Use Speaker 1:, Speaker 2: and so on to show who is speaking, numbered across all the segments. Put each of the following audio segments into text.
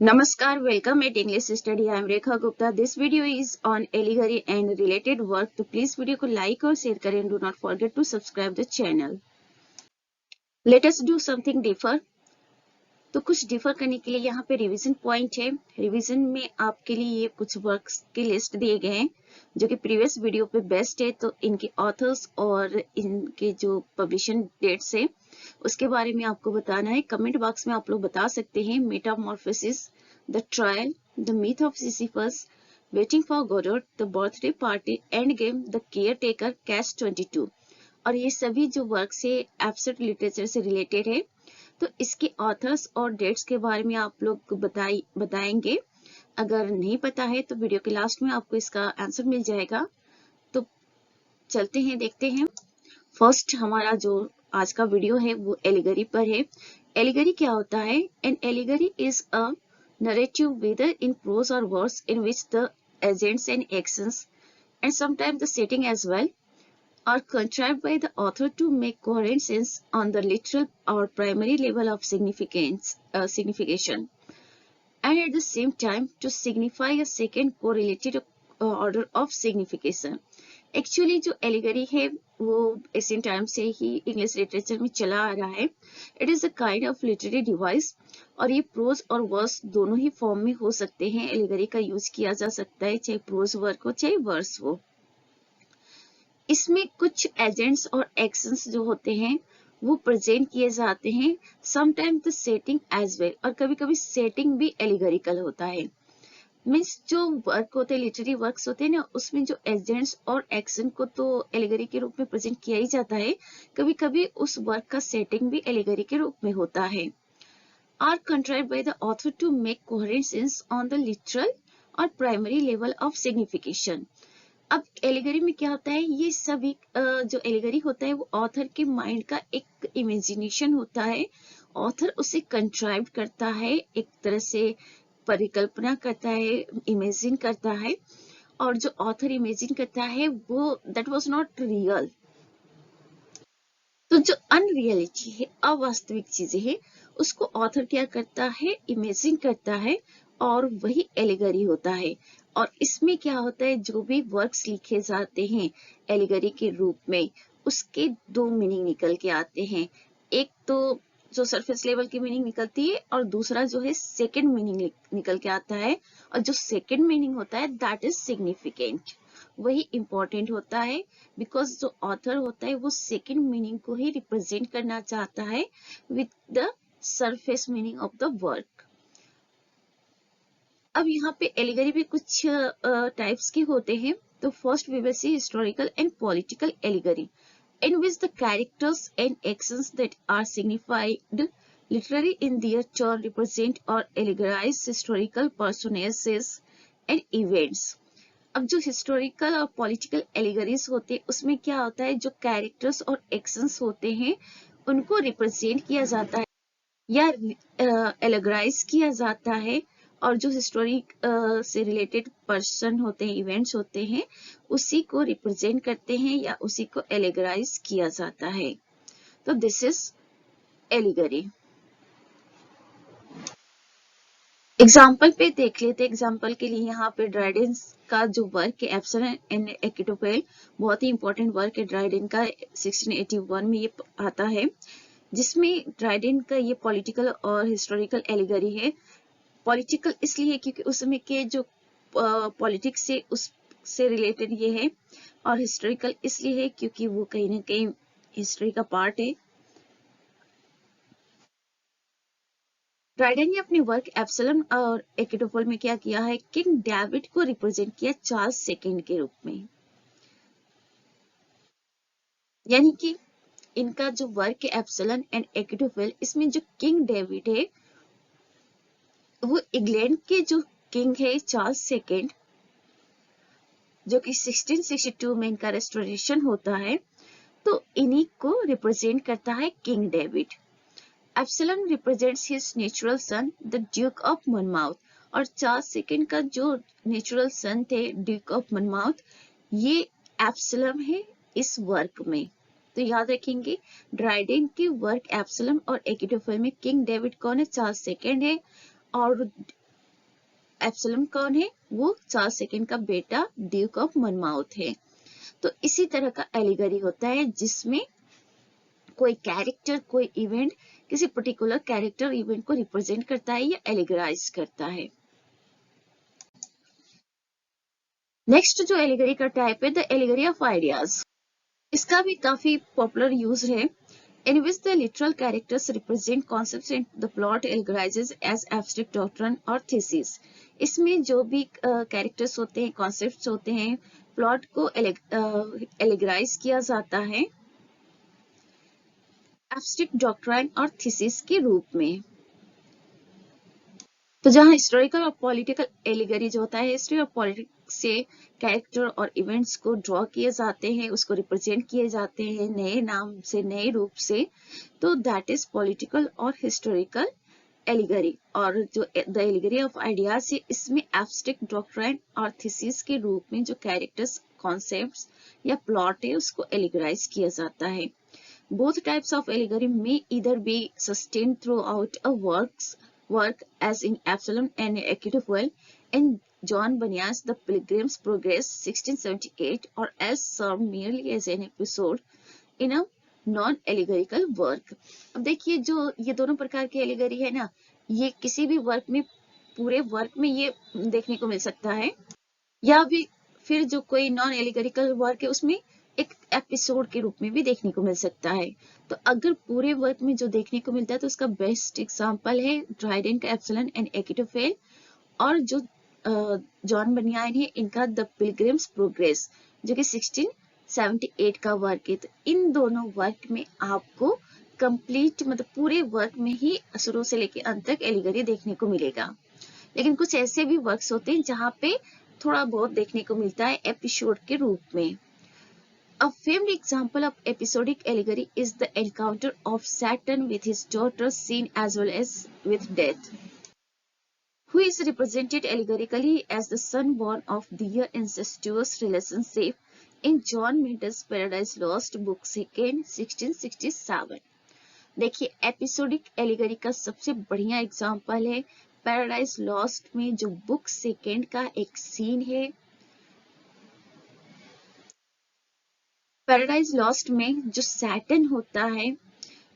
Speaker 1: Namaskar, welcome at English Study. I am Rekha Gupta. This video is on Eligari and related work. तो please video को like और share करें. Do not forget to subscribe the channel. Let us do something differ. तो कुछ differ करने के लिए यहाँ पे रिवीजन पॉइंट है. रिवीजन में आपके लिए ये कुछ वर्क्स की लिस्ट दिए गए हैं जो कि प्रीवियस वीडियो पे बेस्ट है. तो इनके ऑथर्स और इनके जो पब्लिशिंग डेट्स है उसके बारे में आपको बताना है. कमेंट बॉक्स में आप लोग बता सकते हैं. Metamorphosis, the Trial, the Myth of Sisyphus, Waiting for Godot, the Birthday Party, Endgame, the Caretaker, Catch 22. और ये सभी जो वर्क्स है एब्सट्रैक्ट लिटरेचर से रिलेटेड है. तो इसके ऑथर्स और डेट्स के बारे में आप लोग बताएंगे. अगर नहीं पता है तो वीडियो के लास्ट में आपको इसका आंसर मिल जाएगा. तो चलते हैं, देखते हैं. फर्स्ट हमारा जो आज का वीडियो है वो एलिगरी पर है. एलिगरी क्या होता है? An allegory is a narrative whether in prose or verse in which the agents and actions and sometimes the setting as well are contrived by the author to make coherent sense on the literal or primary level of signification, and at the same time to signify a second correlated order of signification. Actually जो allegory है वो Asian time से ही English literature में चला आ रहा है. It is a kind of literary device और ये प्रोज और वर्स दोनों ही फॉर्म में हो सकते हैं. एलिगरी का यूज किया जा सकता है चाहे प्रोज वर्क हो चाहे वर्स हो. इसमें कुछ एजेंट्स और एक्शंस जो होते हैं वो प्रेजेंट किए जाते हैं. Sometime the setting as well, और कभी कभी सेटिंग भी एलिगरिकल होता है. मीन्स जो वर्क होते हैं, लिटरेरी वर्क्स होते हैं ना, उसमें जो एजेंट्स और एक्शन को तो एलिगरी के रूप में प्रेजेंट किया ही जाता है. कभी कभी उस वर्क का सेटिंग भी एलिगरी के रूप में होता है. Are contrived by the author to make coherent sense on the literal और प्राइमरी लेवल ऑफ सिग्निफिकेशन. अब एलिगरी में क्या होता है, ये सभी जो एलिगरी होता है वो ऑथर के माइंड का एक इमेजिनेशन होता है. ऑथर उसे कंट्राइव करता है, एक तरह से परिकल्पना करता है, इमेजिन करता है. और जो ऑथर इमेजिन करता है वो दैट वाज नॉट रियल. तो जो अनरियलिटी है, अवास्तविक चीजें हैं, उसको ऑथर क्या करता है, इमेजिन करता है, और वही एलिगरी होता है. और इसमें क्या होता है, जो भी वर्क्स लिखे जाते हैं एलिगरी के रूप में, उसके दो मीनिंग निकल के आते हैं. एक तो जो सरफेस लेवल की मीनिंग निकलती है और दूसरा जो है सेकंड मीनिंग निकल के आता है. और जो सेकंड मीनिंग होता है दैट इज सिग्निफिकेंट, वही इंपॉर्टेंट होता है. बिकॉज जो ऑथर होता है वो सेकंड मीनिंग को ही रिप्रेजेंट करना चाहता है with the surface meaning of the work. अब यहाँ पे एलिगरी भी कुछ टाइप्स के होते हैं. तो first we will see historical and political allegory, in which the characters and actions that are signified literally in their turn represent or allegorize historical personages and events. अब जो हिस्टोरिकल और political एलिगरीज होते हैं उसमें क्या होता है, जो कैरेक्टर्स और एक्शंस होते हैं उनको रिप्रेजेंट किया जाता है या एलिगराइज किया जाता है. और जो हिस्टोरिक से रिलेटेड पर्सन होते हैं, इवेंट्स होते हैं, उसी को रिप्रेजेंट करते हैं या उसी को एलिगराइज किया जाता है. तो दिस इज एलिगरी. एग्जाम्पल पे देख लेते. एग्जाम्पल के लिए यहाँ पे ड्राइडेन का जो वर्क है एब्सलन एंड एकिटोपेल, बहुत ही इंपॉर्टेंट वर्क है ड्राइडेन का. 1681 में ये आता है, जिसमें ड्राइडेन का ये पॉलिटिकल और हिस्टोरिकल एलिगरी है. पॉलिटिकल इसलिए क्योंकि उसमें के जो पॉलिटिक्स से उससे रिलेटेड ये है, और हिस्टोरिकल इसलिए है क्योंकि वो कहीं ना कहीं हिस्ट्री का पार्ट है. ड्राइडेन ने अपने वर्क एब्सलम और एकिटोफल में क्या किया है, किंग डेविड को रिप्रेजेंट किया चार्ल्स सेकंड के रूप में. यानी कि इनका जो वर्क है एब्सलम एंड एकिटोफल, इसमें जो किंग डेविड है वो इंग्लैंड के जो किंग है चार्ल्स सेकेंड, जो कि 1662 में इनका रेस्टोरेशन होता है, तो इन्हीं को रिप्रेजेंट करता है King David. Absalom represents his natural son the Duke of Monmouth, और चार्ल्स सेकेंड का जो नेचुरल सन थे ड्यूक ऑफ मनमाउथ, ये एब्सलम है इस वर्क में. तो याद रखेंगे ड्राइडेन के वर्क एब्सलम और एकिटोफल में किंग डेविड कौन है, चार्ल्स सेकेंड है, और एब्सलम कौन है? वो चार्ल्स सेकंड का बेटा ड्यूक ऑफ मनमाउथ है। तो इसी तरह का एलिगरी होता है जिसमें कोई कैरेक्टर, कोई इवेंट किसी पर्टिकुलर कैरेक्टर इवेंट को रिप्रेजेंट करता है या एलिगराइज करता है। नेक्स्ट जो एलिगरी का टाइप है द एलिगरी ऑफ आइडियाज। इसका भी काफी पॉपुलर यूज है। In which the literal characters represent concepts and the plot allegorizes as abstract doctrine or thesis. इसमें जो भी कैरेक्टर्स होते हैं, कॉन्सेप्ट्स होते हैं, प्लॉट को एलिगराइज किया जाता है एब्स्ट्रैक्ट डॉक्ट्राइन और थीसिस के रूप में। तो जहाँ हिस्टोरिकल और पॉलिटिकल एलिगरी जो होता है, हिस्ट्री और पॉलिटिक्स से कैरेक्टर और इवेंट्स को ड्रॉ किए जाते हैं, उसको रिप्रेजेंट किए जाते हैं नए नाम से, नए रूप से, तो दैट इज पॉलिटिकल और हिस्टोरिकल एलिगरी। और जो द एलिगरी ऑफ आइडियाज है, इसमें एब्स्ट्रैक्ट डॉक्ट्राइन और थीसिस के रूप में जो कैरेक्टर्स, कॉन्सेप्ट्स या प्लॉट है उसको एलिगराइज किया जाता है। Both types of allegory may either be sustained throughout a work as in Absalom and Achitophel and John Bunyan's The Pilgrim's Progress 1678 or else served merely as an episode in a non-allegorical work। अब देखिए जो ये दोनों प्रकार की allegory है ना, ये किसी भी वर्क में, पूरे वर्क में ये देखने को मिल सकता है, या भी फिर जो कोई नॉन एलिगोरिकल वर्क है उसमें एक एपिसोड के रूप में भी देखने को मिल सकता है। तो अगर पूरे वर्क में जो देखने को मिलता है तो उसका बेस्ट एग्जांपल है ड्राइडेन का एब्सलम एंड एकिटोफेल, और जो जॉन बनियान है इनका द पिलग्रिम्स प्रोग्रेस जो कि 1678 का वर्क है। तो इन दोनों वर्क में आपको कंप्लीट मतलब पूरे वर्क में ही शुरू से लेकर अंत तक एलिगरी देखने को मिलेगा। लेकिन कुछ ऐसे भी वर्क्स होते हैं जहाँ पे थोड़ा बहुत देखने को मिलता है एपिसोड के रूप में। A famed example of episodic allegory is the encounter of Saturn with his daughter seen as well as with Death, who is represented allegorically as the son born of their incestuous relationship in John Milton's Paradise Lost book 2 1667। देखिए episodic allegory का सबसे बढ़िया example है paradise lost में जो book 2 का एक scene है। पैराडाइज लॉस्ट में जो सैटर्न होता है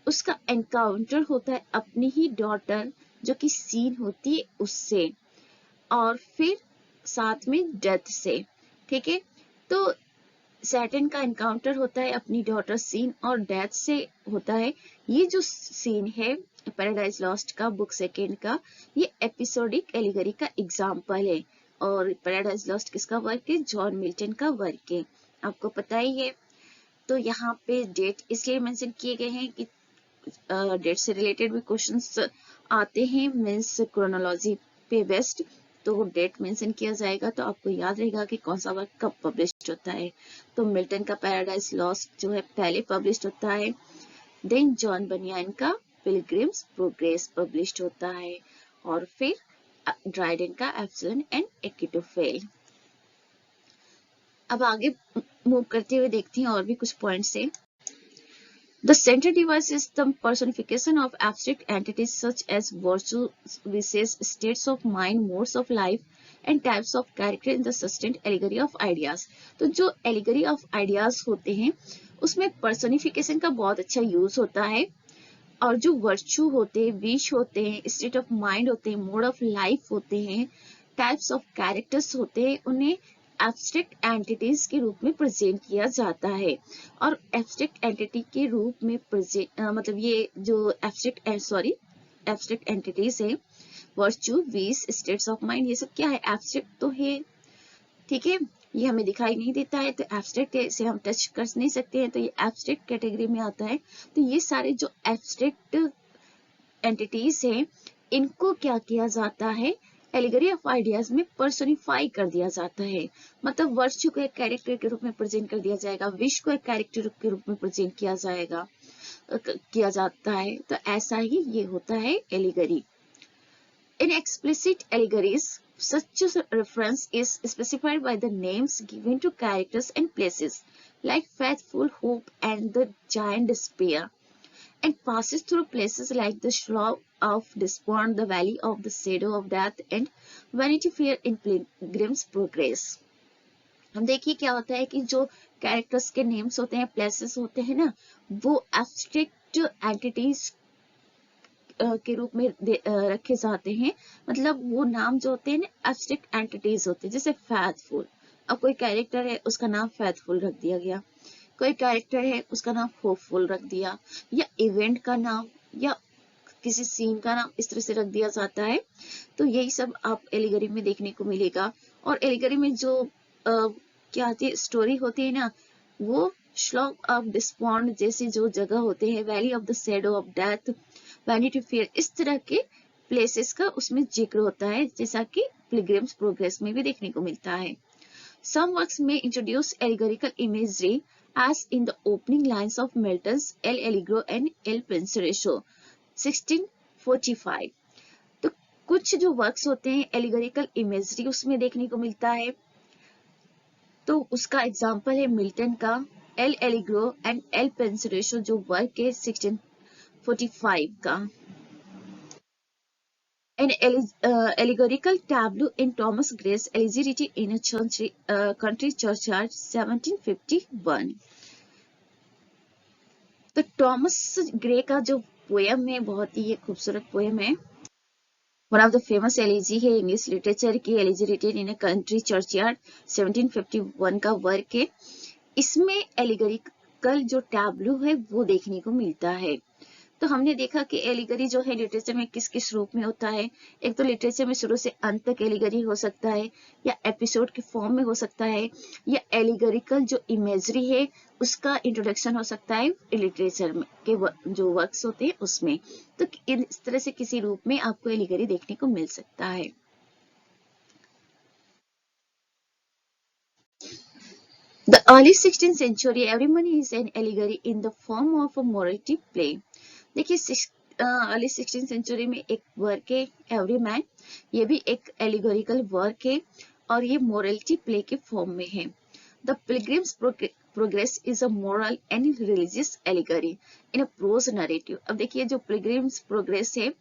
Speaker 1: उसका एनकाउंटर होता है अपनी ही डॉटर जो कि सीन होती है उससे, और फिर साथ में डेथ से। ठीक है, तो सैटर्न का एनकाउंटर होता है अपनी डॉटर सीन और डेथ से होता है। ये जो सीन है पैराडाइज लॉस्ट का बुक 2 का, ये एपिसोडिक एलिगरी का एग्जाम्पल है। और पैराडाइज लॉस्ट किसका वर्क है? जॉन मिल्टन का वर्क है, आपको पता ही है। तो यहाँ पे डेट इसलिए मेंशन किए गए हैं कि डेट से रिलेटेड भी क्वेश्चंस आते हैं, मीन्स क्रोनोलॉजी पे बेस्ड, तो डेट मेंशन किया जाएगा तो आपको याद रहेगा कि कौन सा वर्क कब पब्लिश्ड होता है। तो मिल्टन का पैराडाइज लॉस्ट जो है पहले पब्लिश्ड होता है, देन जॉन बनियान का पिलग्रिम्स प्रोग्रेस पब्लिश्ड होता है, और फिर ड्राइडेन का एब्सलम एंड एकिटोफेल। अब आगे मूव करते हुए देखते हैं और भी कुछ पॉइंट्स है। The central device is the personification of abstract entities such as virtues, vices, states of mind, modes of life and types of character in the sustained allegory of ideas। तो जो allegory of ideas होते हैं उसमें personification का बहुत अच्छा use होता है, और जो वर्चू होते हैं, विश होते हैं, स्टेट ऑफ माइंड होते हैं, मोड ऑफ लाइफ होते हैं, टाइप्स ऑफ कैरेक्टर्स होते हैं, उन्हें एब्स्ट्रैक्ट एंटिटीज के रूप में प्रेजेंट किया जाता है। और एब्स्ट्रैक्ट एंटिटी के रूप में मतलब ये जो एब्स्ट्रैक्ट एंटिटीज है, virtue, wish, states of mind, ये सब क्या है? एब्स्ट्रैक्ट तो है। ठीक है, ये हमें दिखाई नहीं देता है तो एब्स्ट्रैक्ट है, इसे हम टच कर नहीं सकते हैं, तो ये एब्स्ट्रैक्ट कैटेगरी में आता है। तो ये सारे जो एब्स्ट्रैक्ट एंटिटीज हैं इनको क्या किया जाता है? एलिगरी ऑफ आइडियाज में पर्सोनिफाई कर दिया जाता है। मतलब वर्चू को एक कैरेक्टर के रूप में प्रेजेंट कर दिया जाएगा, विश को एक कैरेक्टर के रूप में प्रेजेंट किया जाता है। तो ऐसा ही ये होता है allegory. In explicit एलिगरीज such a reference is specified by the names given to characters and places like faithful, hope and the giant despair, and passes through places like the Slough of Despond, the Valley of the Shadow of Death, and Vanity Fair in Pilgrim's Progress. हम देखिए क्या होता है कि जो characters के names होते हैं, प्लेसेस होते हैं ना, वो एब्स्ट्रैक्ट एंटिटीज के रूप में रखे जाते हैं। मतलब वो नाम जो होते हैं ना, एब्स्ट्रैक्ट एंटिटीज होते हैं। जैसे फैथफुल, अब कोई कैरेक्टर है उसका नाम फैथफुल रख दिया गया, कोई कैरेक्टर है उसका नाम होपफुल रख दिया, या इवेंट का नाम या किसी सीन का नाम इस तरह से रख दिया जाता है। तो यही सब आप एलिगरी में देखने को मिलेगा। और एलिगरी में जो क्या आती है स्टोरी होती है ना, वो श्लॉक ऑफ डिस्पॉन्ड जैसी जो जगह होते हैं, valley of the shadow of death, vanity fair, इस तरह के प्लेसेस का उसमें जिक्र होता है, जैसा कि पिलग्रिम्स प्रोग्रेस में भी देखने को मिलता है। Some works may introduce allegorical imagery, as in the opening lines of Milton's El Allegro and El Penseroso, 1645. तो कुछ जो वर्क्स होते हैं एलिगोरिकल इमेजरी उसमें देखने को मिलता है। तो उसका एग्जाम्पल है मिल्टन का एल एलिग्रो एंड एल पेंसरेशो, जो वर्क है 1645 का। An allegorical tableau in Thomas Gray's Allegority in a Country Churchyard, 1751. तो टॉमस ग्रे का जो पोयम है बहुत ही खूबसूरत पोयम है। One of the famous elegy है इंग्लिश लिटरेचर की, elegy in a country churchyard, 1751 का वर्क है। इसमें एलिगोरिकल जो टैब्लू है वो देखने को मिलता है। तो हमने देखा कि एलिगरी जो है लिटरेचर में किस किस रूप में होता है। एक तो लिटरेचर में शुरू से अंत तक एलिगरी हो सकता है, या एपिसोड के फॉर्म में हो सकता है, या एलिगरिकल जो इमेजरी है उसका इंट्रोडक्शन हो सकता है लिटरेचर में के जो वर्क्स होते हैं उसमें। तो इस तरह से किसी रूप में आपको एलिगरी देखने को मिल सकता है। The early 16th century, Everyman is an allegory in the form of a morality play. देखिए अर्ली 16th सेंचुरी में एक वर्क है एवरी मैन, ये भी एक एलिगोरिकल वर्क है और ये मोरलिटी प्ले के फॉर्म में है। The pilgrim's progress is a moral and religious allegory in a prose narrative. अब देखिए जो पिलग्रिम्स प्रोग्रेस है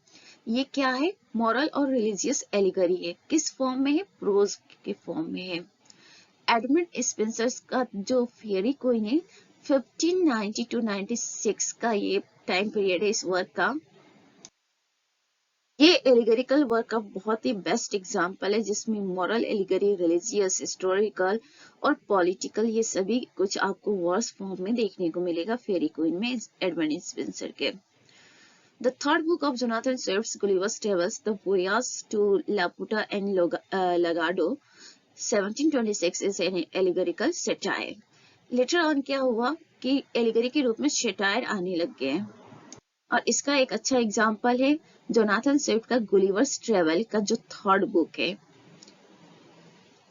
Speaker 1: ये क्या है, मॉरल और रिलीजियस एलिगरी है। किस फॉर्म में है, प्रोज के फॉर्म में है। एडमंड स्पेंसर का जो फेयरी क्वीन है 1590 to 96 का ये टाइम पीरियड है इस वर्क का। ये एलिगोरिकल वर्क का बहुत ही बेस्ट एग्जांपल है, जिसमें मॉरल एलिगरी, रिलीजियस, हिस्टोरिकल और पॉलिटिकल ये सभी कुछ आपको वर्स फॉर्म में देखने को मिलेगा फेरी क्वीन में एडमंड स्पेंसर के। The third book of Jonathan Swift's Gulliver's Travels, The Voyage to Laputa and Lagado, 1726 is an allegorical satire. Later on क्या हुआ कि एलिगरी के रूप में शेटायर आने लग गए हैं, और इसका एक अच्छा एग्जाम्पल है जोनाथन स्विफ्ट का गुलिवर्स ट्रेवल का जो थर्ड बुक है,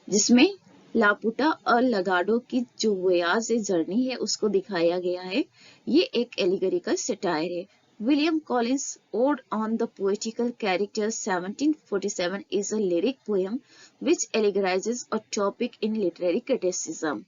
Speaker 1: जिसमें लापुटा और लगाडो की जो वोयाज जर्नी है उसको दिखाया गया है। ये एक एलिगोरिकल सटायर है। William Collins ode on the poetical character 1747 is a lyric poem which allegorizes a topic in literary criticism.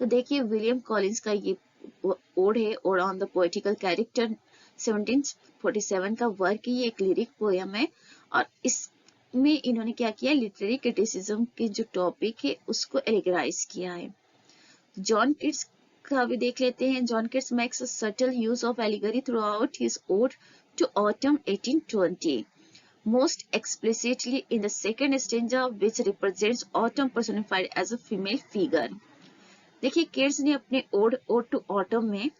Speaker 1: तो देखिए विलियम कॉलिंस का ये ओड है, odd on the poetical character 1747 का वर्क है। ये एक लिरिक पोयम है और इसमें इन्होंने क्या किया, लिटरेरी क्रिटिसिज्म के जो टॉपिक है उसको एलिगराइज किया है। जॉन किट्स का भी देख लेते हैं। John Keats makes a subtle use of allegory throughout his ode to autumn 1820, most explicitly in the second stanza which represents autumn personified as a female figure. देखिए किट्स ने अपने odd to autumn में,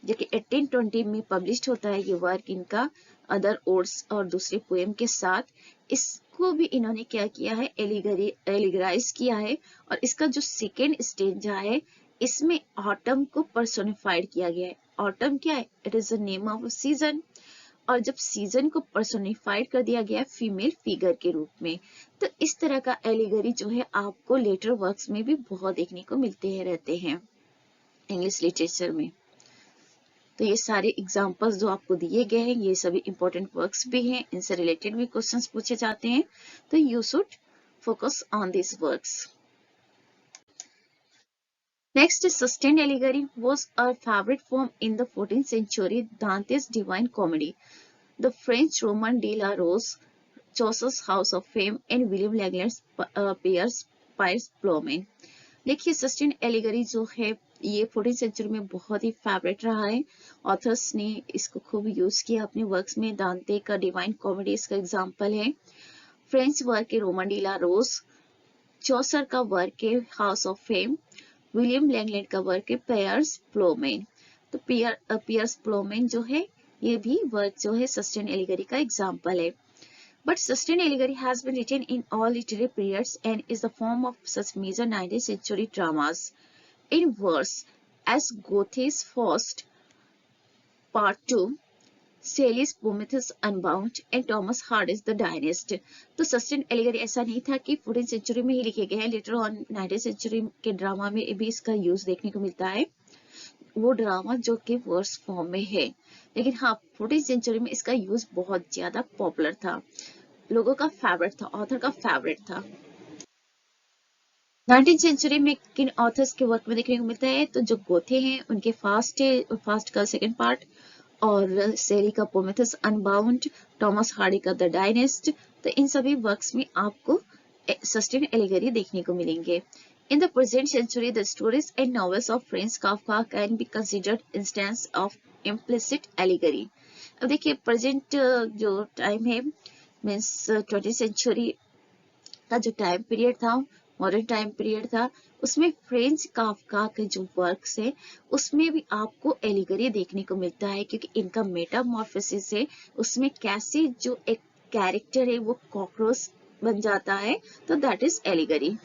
Speaker 1: जो कि 1820 में publish होता है ये वर्क इनका अदर ओड्स और दूसरे पोएम के साथ, इसको भी इन्होंने क्या किया है, एलिगराइज किया है। और इसका जो सेकेंड स्टेंजा है इसमें ऑटम को पर्सोनिफाइड किया गया है। ऑटम क्या है, it is the name off season, और जब सीजन को पर्सोनिफाइड कर दिया गया फीमेल फिगर के रूप में, तो इस तरह का एलिगरी जो है आपको लेटर वर्क्स में भी बहुत देखने को मिलते हैं रहते हैं इंग्लिश लिटरेचर में। तो ये सारे एग्जाम्पल्स जो आपको दिए गए हैं ये सभी इंपॉर्टेंट वर्क्स भी हैं, इनसे रिलेटेड भी क्वेश्चंस पूछे जाते हैं, तो you should focus on this works. Next, sustained allegory was a favorite form in the 14th century Dante's Divine Comedy. The French Roman de la Rose, Chaucer's House of Fame and William Langland's Piers Plowman. देखिए sustain allegory जो है ये 14th century में बहुत ही favourite रहा है। Authors ने इसको खूब यूज किया अपने वर्क्स में। दांते का डिवाइन कॉमेडी इसका एग्जांपल है। फ्रेंच वर्क है रोमन डी ला रोज, चौसर का वर्क है house of fame, William Langland का वर्क है पियर्स प्लोमेन। तो पियर्स प्लोमेन जो है ये भी वर्क जो है सस्टेन एलिगरी का एग्जांपल है। But sustained allegory has been written in all literary periods and is the form of such major 19th century dramas in verse as Goethe's Faust Part 2, Shelley's Prometheus Unbound and Thomas Hardy's The Dynast। तो sustained allegory ऐसा नहीं था कि 14th century में ही लिखे गए हैं, later on 19th century के ड्रामा में भी इसका यूज देखने को मिलता है। वो ड्रामा जो कि वर्स फॉर्म में है, लेकिन हाँ 14th सेंचुरी में इसका यूज बहुत ज्यादा पॉपुलर था, लोगों का फेवरेट था, ऑथर का फेवरेट था। 19th सेंचुरी में किन ऑथर्स के वर्क में देखने को मिलता है, तो जो गोथे हैं उनके फास्ट का सेकंड पार्ट, और शेली का प्रोमेथेउस अनबाउंड, टॉमस हार्डी का द डायनेस्ट। तो इन सभी वर्क्स में आपको सस्टेन एलिगरी देखने को मिलेंगे। In the present century, the stories and novels of Franz Kafka can be considered instance of implicit allegory। अब देखिए प्रेजेंट जो टाइम है मीन्स 20th सेंचुरी का जो टाइम पीरियड था, मॉडर्न टाइम पीरियड था, उसमें फ्रेंच काफका के जो वर्क्स है उसमें भी आपको एलिगरी देखने को मिलता है, क्योंकि इनका मेटामॉर्फोसिस है, उसमें कैसे जो एक कैरेक्टर है वो कॉकरोच बन जाता है, तो दैट इज एलिगरी।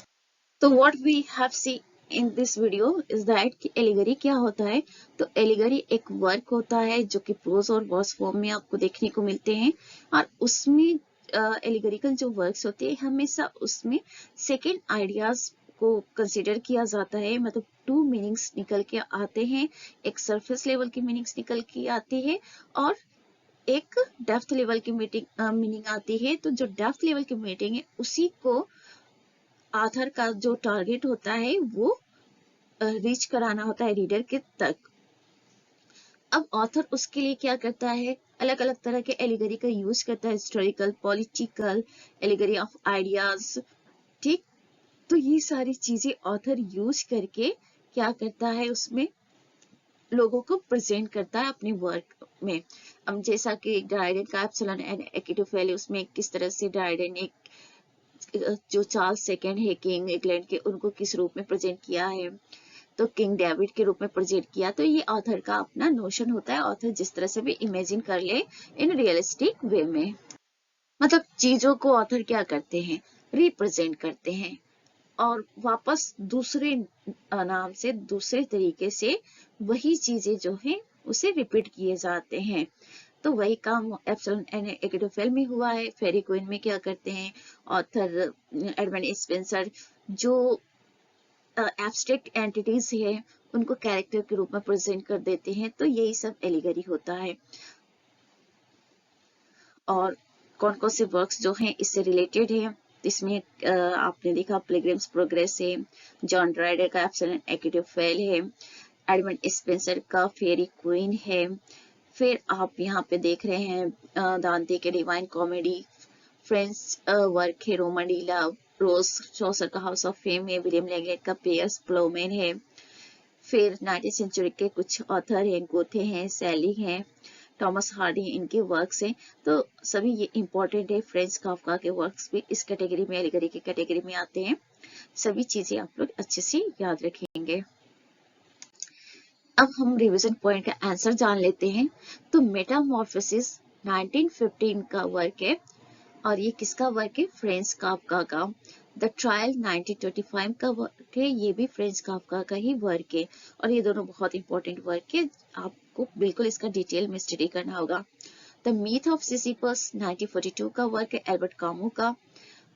Speaker 1: तो what we have see in this video is that कि एलिगरी क्या होता है। तो एलिगरी एक वर्क होता है जो कि प्रोज और वर्स फॉर्म में आपको देखने को मिलते हैं, और उसमें एलिगरिकल जो वर्क्स होते हैं हमेशा उसमें सेकेंड आइडियाज को कंसिडर किया जाता है, मतलब टू मीनिंग्स निकल के आते हैं, एक सरफेस लेवल की मीनिंग्स निकल के आती है और एक डेप्थ लेवल की मीनिंग आती है। तो जो डेप्थ लेवल की मीनिंग है उसी को ऑथर का जो टारगेट होता है वो रीच कराना होता है रीडर के तक। अब ऑथर उसके लिए क्या करता है, अलग अलग तरह के एलिगरी का यूज करता है, historical, political, allegory of ideas, ठीक। तो ये सारी चीजें ऑथर यूज करके क्या करता है, उसमें लोगों को प्रेजेंट करता है अपने वर्क में। अब जैसा कि ड्राइडेन का एप्सिलॉन एंड अकिटोफेल, उसमें किस तरह से ड्राइडेन एक जो चार्ल्स सेकंड है किंग इंग्लैंड के, उनको किस रूप में प्रेजेंट किया है, तो किंग डेविड के रूप में प्रेजेंट किया। तो ये ऑथर का अपना नोशन होता है, ऑथर जिस तरह से भी इमेजिन कर ले इन रियलिस्टिक वे में। मतलब चीजों को ऑथर क्या करते हैं, रिप्रेजेंट करते हैं और वापस दूसरे नाम से, दूसरे तरीके से वही चीजें जो है उसे रिपीट किए जाते हैं। तो वही काम एप्सिलॉन एंड अकिटोफेल में हुआ है। फेरी क्वीन में क्या करते हैं ऑथर एडमंड स्पेंसर, जो एब्स्ट्रैक्ट एंटिटीज है उनको कैरेक्टर के रूप में प्रेजेंट कर देते हैं। तो यही सब एलिगरी होता है। और कौन कौन से वर्क्स जो हैं इससे रिलेटेड है, इसमें आपने देखा पिलग्रिम्स प्रोग्रेस है, जॉन ड्राइडर का एप्सिलॉन अकिटोफेल है, एडमंड स्पेंसर का फेरी क्वीन है, फिर आप यहाँ पे देख रहे हैं दांते के डिवाइन कॉमेडी, फ्रेंच वर्क है रोमन डी ला रोज, चौसर का हाउस ऑफ फेम है, विलियम लैंगलैंड का पियर्स प्लोमेन है, फिर 19th सेंचुरी के कुछ ऑथर हैं, गोथे हैं, सैली हैं, टॉमस हार्डी, इनके वर्क्स हैं। तो सभी ये इंपॉर्टेंट है। फ्रेंच काफका के वर्क्स भी इस कैटेगरी में, एलिगरी की कैटेगरी में आते हैं। सभी चीजें आप लोग अच्छे से याद रखेंगे। अब हम रिवीजन पॉइंट का आंसर जान लेते हैं। तो मेटामॉर्फोसिस 1915 का वर्क है और ये किसका वर्क है, फ्रेंच काफका का। द ट्रायल 1925 का वर्क है, ये भी फ्रेंच काफका का ही वर्क है और ये दोनों बहुत इंपॉर्टेंट वर्क है, आपको बिल्कुल इसका डिटेल में स्टडी करना होगा। द मीथ ऑफ सिसिपस 1942 का वर्क है एल्बर्ट कामू का।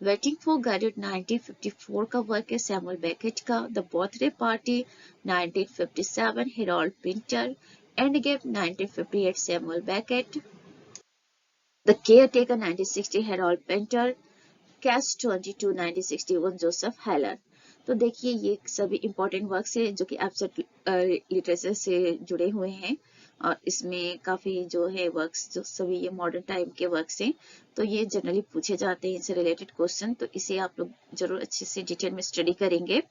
Speaker 1: वेटिंग फॉर गैडेट 1954 का वर्क है सैमुअल बेकेट का। The Birthday party 1957 Harold Pinter. End game 1958 Samuel Beckett. The caretaker 1960 Harold Pinter. Catch 22 1961 Joseph हेलर। तो देखिए ये सभी इंपॉर्टेंट वर्क्स है जो कि एब्स्ट्रैक्ट लिटरेचर से जुड़े हुए हैं, और इसमें काफ़ी जो है वर्क्स जो सभी ये मॉडर्न टाइम के वर्क्स हैं। तो ये जनरली पूछे जाते हैं इनसे रिलेटेड क्वेश्चन, तो इसे आप लोग जरूर अच्छे से डिटेल में स्टडी करेंगे।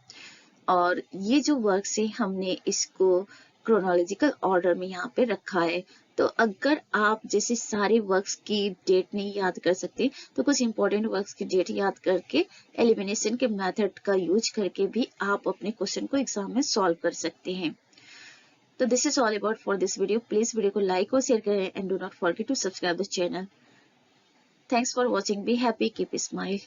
Speaker 1: और ये जो वर्क्स है हमने इसको क्रोनोलॉजिकल ऑर्डर में यहाँ पे रखा है। तो अगर आप जैसे सारे वर्क्स की डेट नहीं याद कर सकते तो कुछ इंपॉर्टेंट वर्क्स की डेट याद करके एलिमिनेशन के मेथड का यूज करके भी आप अपने क्वेश्चन को एग्जाम में सॉल्व कर सकते हैं। तो this is all about for this video. Please video को लाइक और शेयर करें and do not forget to subscribe the channel. Thanks for watching. Be happy, keep smile.